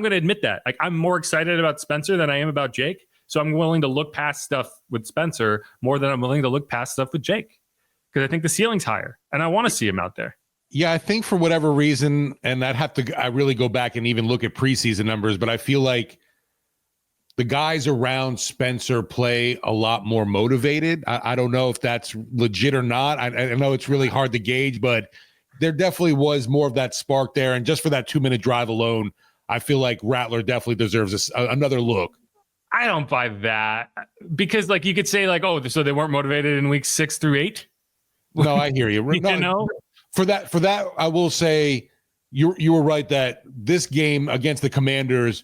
going to admit that. Like I'm more excited about Spencer than I am about Jake, so I'm willing to look past stuff with Spencer more than I'm willing to look past stuff with Jake, because I think the ceiling's higher, and I want to see him out there. Yeah, I think for whatever reason, and I really go back and even look at preseason numbers, but I feel like the guys around Spencer play a lot more motivated. I don't know if that's legit or not. I know it's really hard to gauge, but there definitely was more of that spark there. And just for that 2-minute drive alone, I feel like Rattler definitely deserves another look. I don't buy that, because like you could say like, oh, so they weren't motivated in weeks 6 through 8. No, I hear you. No, for that, I will say you were right that this game against the Commanders,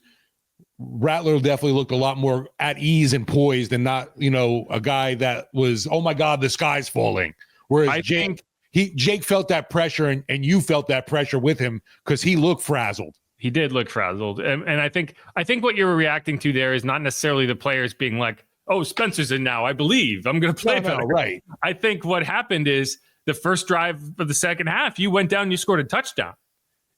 Rattler definitely looked a lot more at ease and poised, and not, a guy that was, oh my God, the sky's falling. Whereas Jake felt that pressure, and you felt that pressure with him because he looked frazzled. He did look frazzled. And I think what you're reacting to there is not necessarily the players being like, oh, Spencer's in now, I believe I'm going to play better. Right. I think what happened is the first drive of the second half, you went down, you scored a touchdown,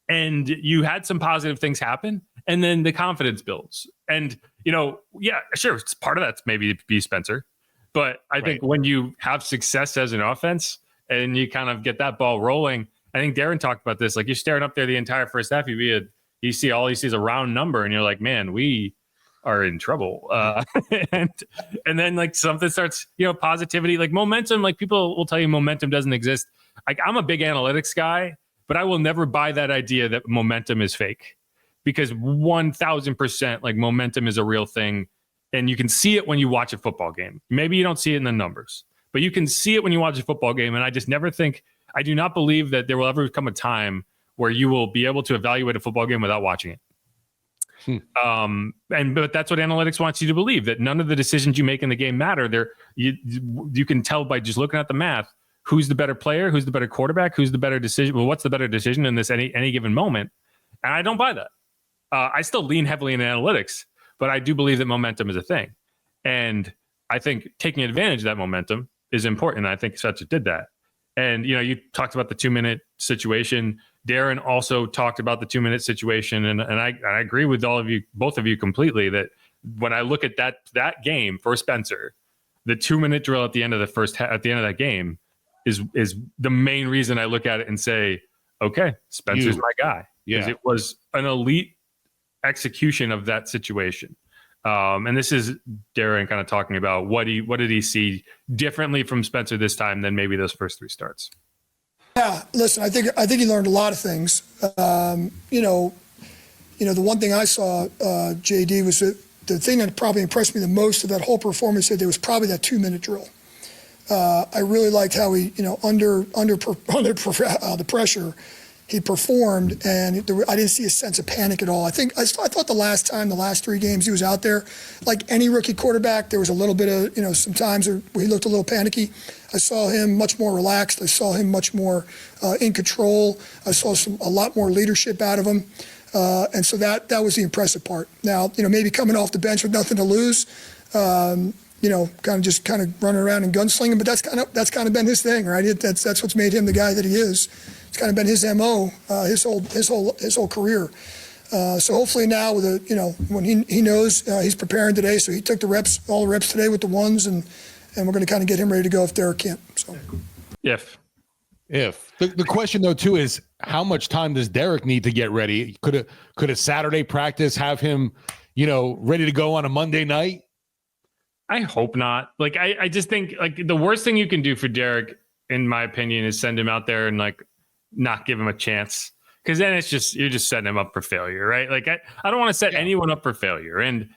and you had some positive things happen. And then the confidence builds. And, yeah, sure, part of that's maybe be Spencer. But I think when you have success as an offense and you kind of get that ball rolling, I think Darren talked about this. Like you're staring up there the entire first half, you see a round number, and you're like, man, we are in trouble. And then like something starts, positivity, like momentum, like people will tell you momentum doesn't exist. Like I'm a big analytics guy, but I will never buy that idea that momentum is fake. Because 1000% like momentum is a real thing, and you can see it when you watch a football game. Maybe you don't see it in the numbers, but you can see it when you watch a football game. And I do not believe that there will ever come a time where you will be able to evaluate a football game without watching it. But that's what analytics wants you to believe, that none of the decisions you make in the game matter. You can tell by just looking at the math, who's the better player, who's the better quarterback, who's the better decision. Well, what's the better decision in this any given moment? And I don't buy that. I still lean heavily in analytics, but I do believe that momentum is a thing. And I think taking advantage of that momentum is important. I think Spencer did that. And, you talked about the 2-minute situation. Darren also talked about the 2-minute situation. And I agree with both of you completely, that when I look at that game for Spencer, the 2-minute drill at the end of that game is the main reason I look at it and say, okay, Spencer's my guy. Because it was an elite execution of that situation. And this is Darren kind of talking about what did he see differently from Spencer this time than maybe those first 3 starts. Yeah, listen, I think he learned a lot of things. The one thing I saw, JD, was that the thing that probably impressed me the most of that whole performance today was probably that 2-minute drill. I really liked how he, under the pressure, he performed, and I didn't see a sense of panic at all. I thought the last 3 games he was out there, like any rookie quarterback, there was a little bit of, some times where he looked a little panicky. I saw him much more relaxed. I saw him much more in control. I saw a lot more leadership out of him. And so that was the impressive part. Now, maybe coming off the bench with nothing to lose, kind of running around and gunslinging, but that's kind of been his thing, right? That's what's made him the guy that he is. It's kind of been his MO, his whole career. So hopefully now, with when he knows he's preparing today, so he took all the reps today with the ones, and we're going to kind of get him ready to go if Derek can't. So, if the question though too is, how much time does Derek need to get ready? Could a Saturday practice have him, ready to go on a Monday night? I hope not. Like I just think like the worst thing you can do for Derek, in my opinion, is send him out there and like not give him a chance, because then you're just setting him up for failure, right? Like I don't want to set anyone up for failure. And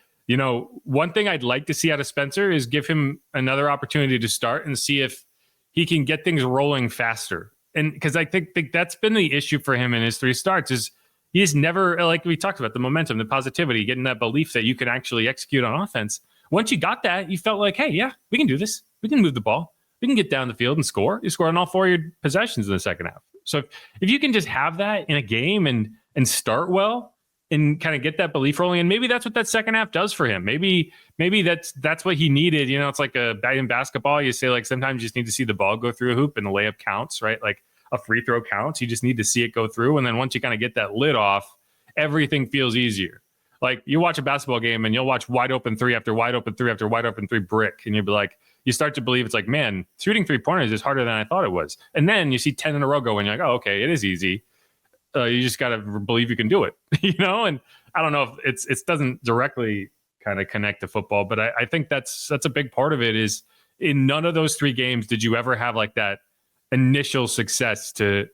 one thing I'd like to see out of Spencer is give him another opportunity to start and see if he can get things rolling faster And because I think that's been the issue for him in his 3 starts is he's never, like we talked about, the momentum, the positivity, getting that belief that you can actually execute on offense. Once you got that, you felt like, hey, yeah, we can do this. We can move the ball. We can get down the field and score. You scored on all 4 of your possessions in the second half. So if you can just have that in a game and start well and kind of get that belief rolling, and maybe that's what that second half does for him. Maybe that's what he needed. You know, it's like in basketball, you say like sometimes you just need to see the ball go through a hoop and the layup counts, right? Like a free throw counts. You just need to see it go through. And then once you kind of get that lid off, everything feels easier. Like you watch a basketball game and you'll watch wide open 3 after wide open 3 after wide open 3 brick. And you'll be like, you start to believe it's like, man, shooting 3-pointers is harder than I thought it was. And then you see 10 in a row go and you're like, oh, okay, it is easy. You just got to believe you can do it, you know? And I don't know if it doesn't directly kind of connect to football, but I think that's a big part of it is in none of those 3 games did you ever have like that initial success to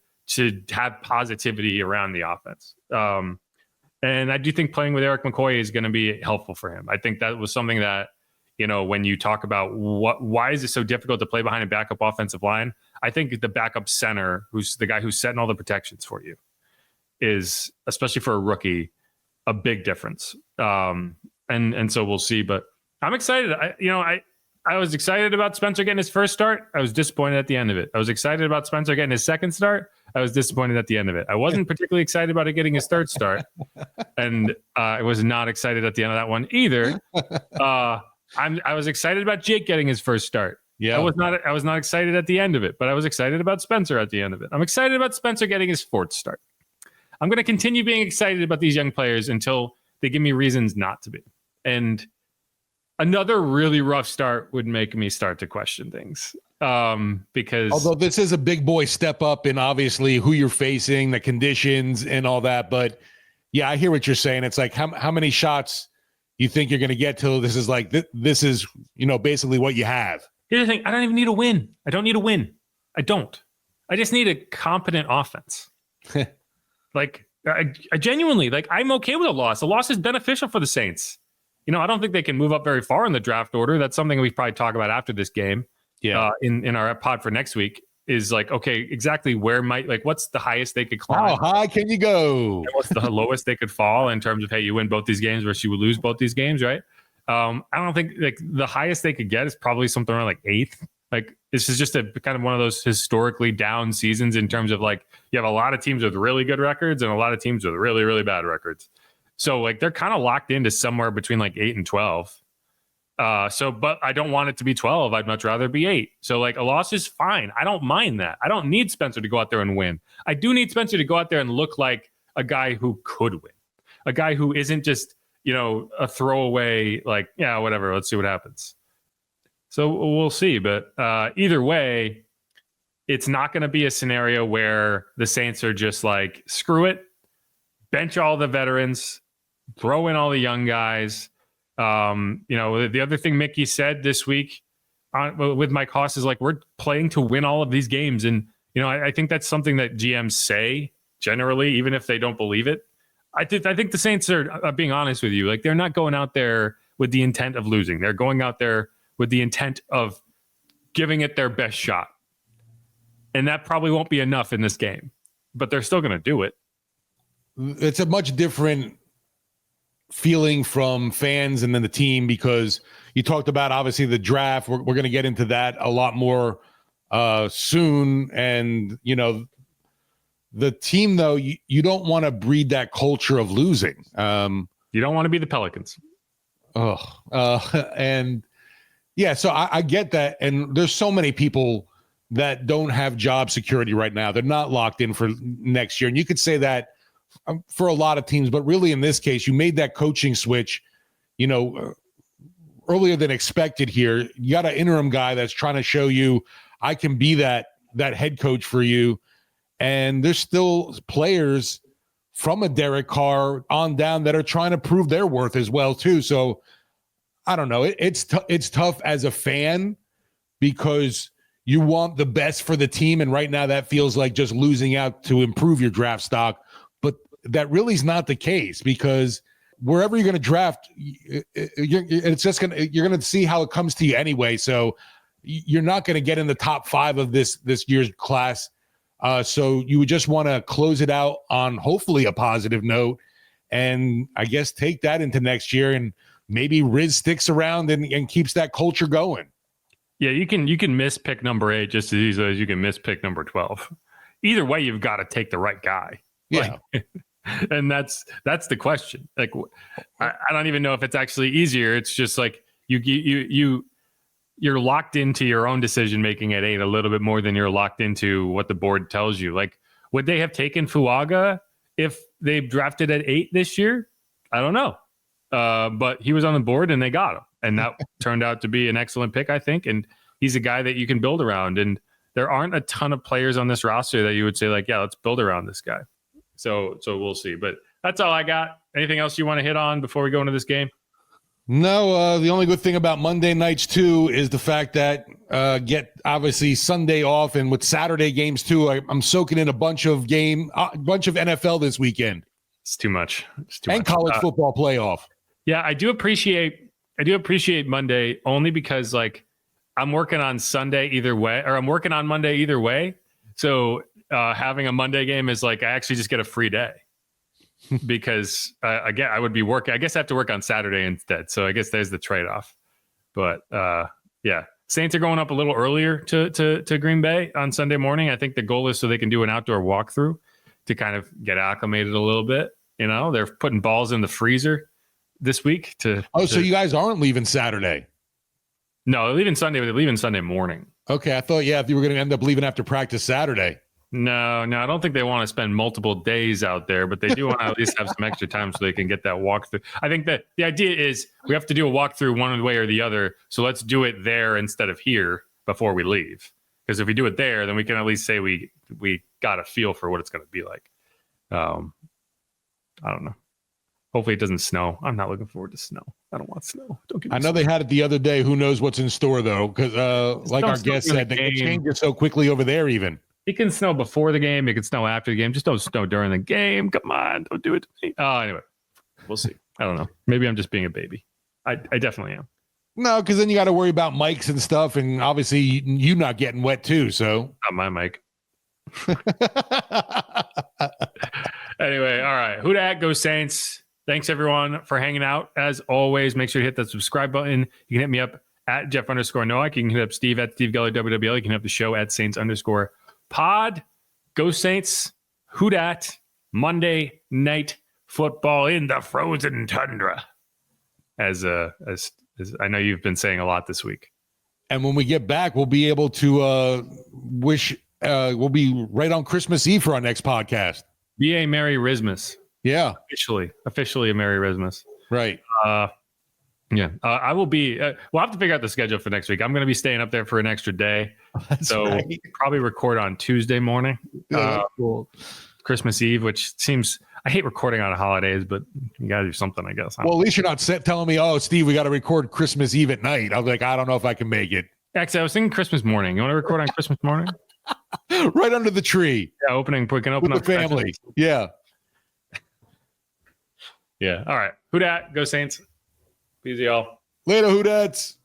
have positivity around the offense. And I do think playing with Eric McCoy is going to be helpful for him. I think that was something that, you know, when you talk about why is it so difficult to play behind a backup offensive line? I think the backup center, who's the guy who's setting all the protections for you, is, especially for a rookie, a big difference. And so we'll see. But I'm excited. I was excited about Spencer getting his first start. I was disappointed at the end of it. I was excited about Spencer getting his second start. I was disappointed at the end of it. I wasn't particularly excited about it getting his third start. And I was not excited at the end of that one either. I was excited about Jake getting his first start. Yeah. I was not excited at the end of it, but I was excited about Spencer at the end of it. I'm excited about Spencer getting his 4th start. I'm going to continue being excited about these young players until they give me reasons not to be. And another really rough start would make me start to question things. Because although this is a big boy step up in obviously who you're facing, the conditions and all that, but yeah, I hear what you're saying. It's like how many shots you think you're going to get till this is like this is, you know, basically what you have. Here's the thing: I don't even need a win. I don't need a win. I don't. I just need a competent offense. Like I genuinely, like, I'm okay with a loss. A loss is beneficial for the Saints. You know, I don't think they can move up very far in the draft order. That's something we probably talk about after this game. Yeah. In our pod for next week is like, okay, exactly what's the highest they could climb? How high can you go? And what's the lowest they could fall in terms of, hey, you win both these games versus you would lose both these games, right? I don't think like the highest they could get is probably something around like 8th. Like this is just a kind of one of those historically down seasons in terms of like you have a lot of teams with really good records and a lot of teams with really, really bad records. So like they're kind of locked into somewhere between like 8 and 12. But I don't want it to be 12. I'd much rather be 8. So like a loss is fine. I don't mind that. I don't need Spencer to go out there and win. I do need Spencer to go out there and look like a guy who could win, a guy who isn't just, you know, a throwaway, like, yeah, whatever. Let's see what happens. So we'll see. But either way, it's not going to be a scenario where the Saints are just like, screw it, bench all the veterans, throw in all the young guys. You know, the other thing Mickey said this week with Mike Hoss is like, we're playing to win all of these games. And, you know, I think that's something that GMs say generally, even if they don't believe it. I think the Saints are being honest with you. Like, they're not going out there with the intent of losing. They're going out there with the intent of giving it their best shot. And that probably won't be enough in this game, but they're still going to do it. It's a much different feeling from fans and then the team, because you talked about obviously the draft. We're going to get into that a lot more soon. And, you know, the team, though, you don't want to breed that culture of losing. You don't want to be the Pelicans. And yeah, so I get that. And there's so many people that don't have job security right now. They're not locked in for next year. And you could say that for a lot of teams, but really in this case, you made that coaching switch, you know, earlier than expected here. You got an interim guy that's trying to show you, I can be that head coach for you. And there's still players from a Derek Carr on down that are trying to prove their worth as well, too. So I don't know. It's tough as a fan because you want the best for the team. And right now that feels like just losing out to improve your draft stock. But that really is not the case, because wherever you're going to draft, you're going to see how it comes to you anyway. So you're not going to get in the top 5 of this year's class So you would just want to close it out on hopefully a positive note, and I guess take that into next year, and maybe Riz sticks around and keeps that culture going. Yeah, you can miss pick number 8 just as easily as you can miss pick number 12. Either way, you've got to take the right guy. Yeah. And that's the question. Like, I don't even know if it's actually easier. It's just like you're locked into your own decision making at 8 a little bit more than you're locked into what the board tells you. Like, would they have taken Fuaga if they drafted at 8 this year? I don't know. But he was on the board and they got him, and that turned out to be an excellent pick, I think. And he's a guy that you can build around. And there aren't a ton of players on this roster that you would say like, yeah, let's build around this guy. So we'll see. But that's all I got. Anything else you want to hit on before we go into this game? No, the only good thing about Monday nights too is the fact that get obviously Sunday off, and with Saturday games too. I'm soaking in a bunch of NFL this weekend. It's too much. And college football playoff. Yeah, I do appreciate Monday only because like I'm working on Sunday either way, or I'm working on Monday either way. So having a Monday game is like I actually just get a free day because again I would be working. I guess I have to work on Saturday instead. So I guess there's the trade-off. But yeah, Saints are going up a little earlier to Green Bay on Sunday morning. I think the goal is so they can do an outdoor walkthrough to kind of get acclimated a little bit. You know, they're putting balls in the freezer this week to. So you guys aren't leaving Saturday? No, they're leaving Sunday, but they're leaving Sunday morning. Okay, I thought, if you were going to end up leaving after practice Saturday. No, I don't think they want to spend multiple days out there, but they do want to at least have some extra time so they can get that walkthrough. I think that the idea is we have to do a walkthrough one way or the other, so let's do it there instead of here before we leave. Because if we do it there, then we can at least say we got a feel for what it's going to be like. I don't know. Hopefully it doesn't snow. I'm not looking forward to snow. I don't want snow. Don't give me I know snow. they had it the other day. Who knows what's in store though? Because like our guest said, they can change it so quickly over there. Even it can snow before the game. It can snow after the game. Just don't snow during the game. Come on, don't do it to me. Anyway, we'll see. I don't know. Maybe I'm just being a baby. I definitely am. No, because then you got to worry about mics and stuff, and obviously you not getting wet too. So not my mic. Anyway, all right. Who dat? Go Saints. Thanks everyone for hanging out. As always, make sure to hit that subscribe button. You can hit me up at Jeff_Nowak. You can hit up Steve at Steve Geller WWL. You can hit up the show at Saints_pod. Go Saints. Who dat? Monday night football in the frozen tundra. As I know you've been saying a lot this week. And when we get back, we'll be able to wish. We'll be right on Christmas Eve for our next podcast. Be a Merry Christmas. Yeah. Officially a Merry Christmas. Right. Yeah. I will be, we'll have to figure out the schedule for next week. I'm going to be staying up there for an extra day. Right. Probably record on Tuesday morning. Cool. Christmas Eve, which seems, I hate recording on holidays, but you got to do something, I guess. Well, at least you're not telling me, oh, Steve, we got to record Christmas Eve at night. I was like, I don't know if I can make it. Actually, I was thinking Christmas morning. You want to record on Christmas morning? Right under the tree. Yeah, we can open with up the family. Yeah. Yeah. All right. Who dat? Go Saints. Easy, y'all. Later, who dats?